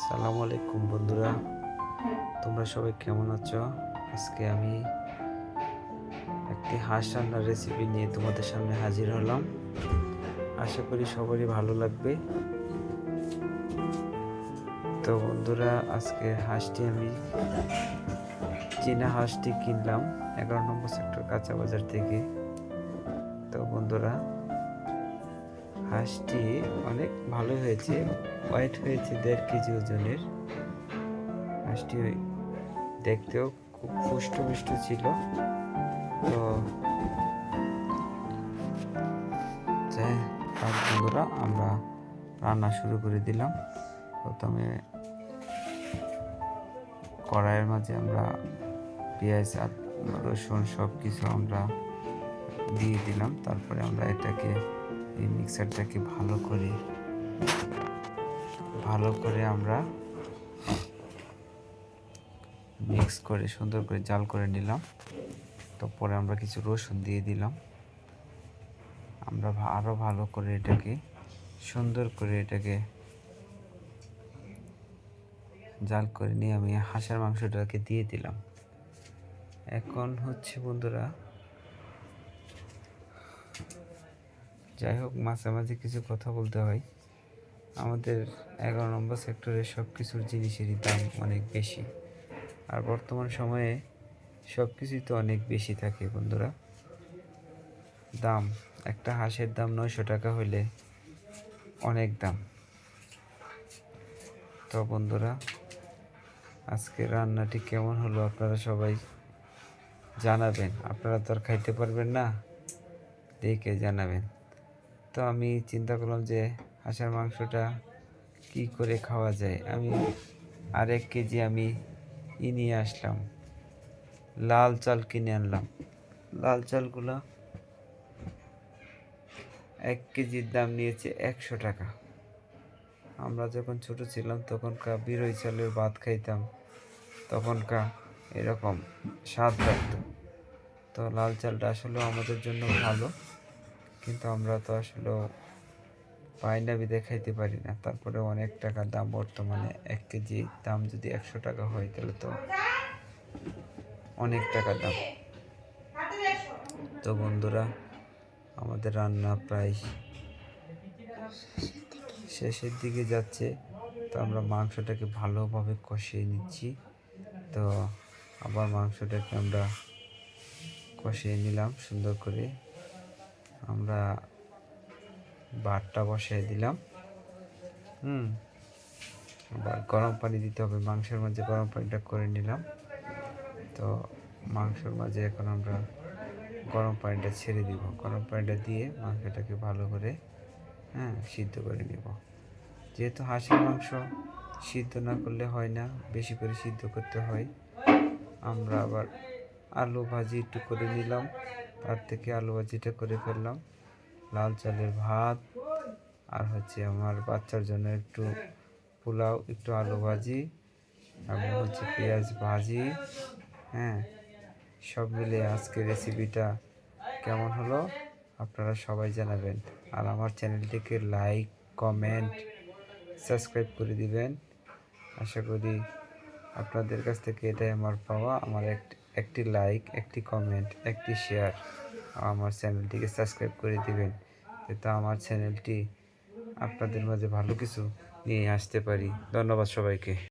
সালামু আলাইকুম বন্ধুরা, তোমরা সবাই কেমন আছো? আজকে আমি একটি হাঁস রান্নার রেসিপি নিয়ে তোমাদের সামনে হাজির হলাম। আশা করি সবারই ভালো লাগবে। তো বন্ধুরা, আজকে হাঁসটি আমি চীনা হাঁসটি কিনলাম 11 নম্বর সেক্টর কাঁচা বাজার থেকে। তো বন্ধুরা, হাঁসটি অনেক ভালো হয়েছে, ওয়েট হয়েছে 1.5 কেজি ওজনের। হাঁসটি দেখতেও খুব পুষ্ট ছিল। তো বন্ধুরা, আমরা রান্না শুরু করে দিলাম। প্রথমে কড়াইয়ের মাঝে আমরা পেঁয়াজ আর রসুন সব কিছু আমরা দিয়ে দিলাম। তারপরে আমরা এটাকে এই মিক্সারটাকে ভালো করে আমরা মিক্স করে সুন্দর করে জাল করে নিলাম। তো পরে আমরা কিছু রসুন দিয়ে দিলাম। আমরা আরও ভালো করে এটাকে সুন্দর করে এটাকে জাল করে নিয়ে আমি হাঁসের মাংসটাকে দিয়ে দিলাম। এখন হচ্ছে বন্ধুরা, যাই হোক, মাঝে মাঝে কিছু কথা বলতে হয়। আমাদের 11 নম্বর সেক্টরে সব কিছুর জিনিসেরই দাম অনেক বেশি, আর বর্তমান সময়ে সব কিছুই তো অনেক বেশি থাকে বন্ধুরা। দাম, একটা হাঁসের দাম 900 টাকা হইলে অনেক দাম। তো বন্ধুরা, আজকে রান্নাটি কেমন হলো আপনারা সবাই জানাবেন। আপনারা তো আর খাইতে পারবেন না, দেখে জানাবেন। তো আমি চিন্তা করলাম যে হাঁসের মাংসটা কি করে খাওয়া যায়। আমি 1.5 কেজি আমি নিয়ে আসলাম, লাল চাল কিনে আনলাম। লাল চালগুলা 1 কেজির দাম নিয়েছে 100 টাকা। আমরা যখন ছোট ছিলাম তখনকার বিরই চালের ভাত খাইতাম, তখনকার এরকম স্বাদ লাগতো। তো লাল চালটা আসলে আমাদের জন্য ভালো, কিন্তু আমরা তো আসলে পাই না, বিদে খাইতে পারি না। তারপরে অনেক টাকা দাম বর্তমানে। 1 কেজি দাম যদি 100 টাকা হয় তাহলে তো অনেক টাকা দাম। তো বন্ধুরা, আমাদের রান্না প্রায় শেষের দিকে যাচ্ছে। তো আমরা মাংসটাকে ভালোভাবে কষিয়ে নিচ্ছি। তো আবার মাংসটাকে আমরা কষিয়ে নিলাম সুন্দর করে। আমরা ভাতটা বসাই দিলাম। আবার গরম পানি দিতে হবে মাংসের মাঝে, গরম পানিটা করে নিলাম। তো মাংসের মাঝে এখন আমরা গরম পানিটা ছেড়ে দিব। গরম পানিটা দিয়ে মাংসটাকে ভালো করে সিদ্ধ করে নেব। যেহেতু হাঁসের মাংস সিদ্ধ না করলে হয় না, বেশি করে সিদ্ধ করতে হয়। আমরা আবার আলু ভাজি একটু করে নিলাম, তার থেকে আলু ভাজিটা করে ফেললাম। লাল চালের ভাত আর হচ্ছে আমার বাচ্চার জন্য একটু পোলাও, একটু আলু ভাজি এবং হচ্ছে পেঁয়াজ ভাজি। সব মিলে আজকে রেসিপিটা কেমন হলো আপনারা সবাই জানাবেন। আর আমার চ্যানেলটিকে লাইক, কমেন্ট, সাবস্ক্রাইব করে দিবেন। আশা করি আপনাদের কাছ থেকে এটাই আমার পাওয়া। আমার একটি লাইক, একটি কমেন্ট, একটি শেয়ার, আমার চ্যানেলটিকে সাবস্ক্রাইব করে দিবেন, যাতে আমার চ্যানেলটি আপনাদের মাঝে ভালো কিছু নিয়ে আসতে পারি। ধন্যবাদ সবাইকে।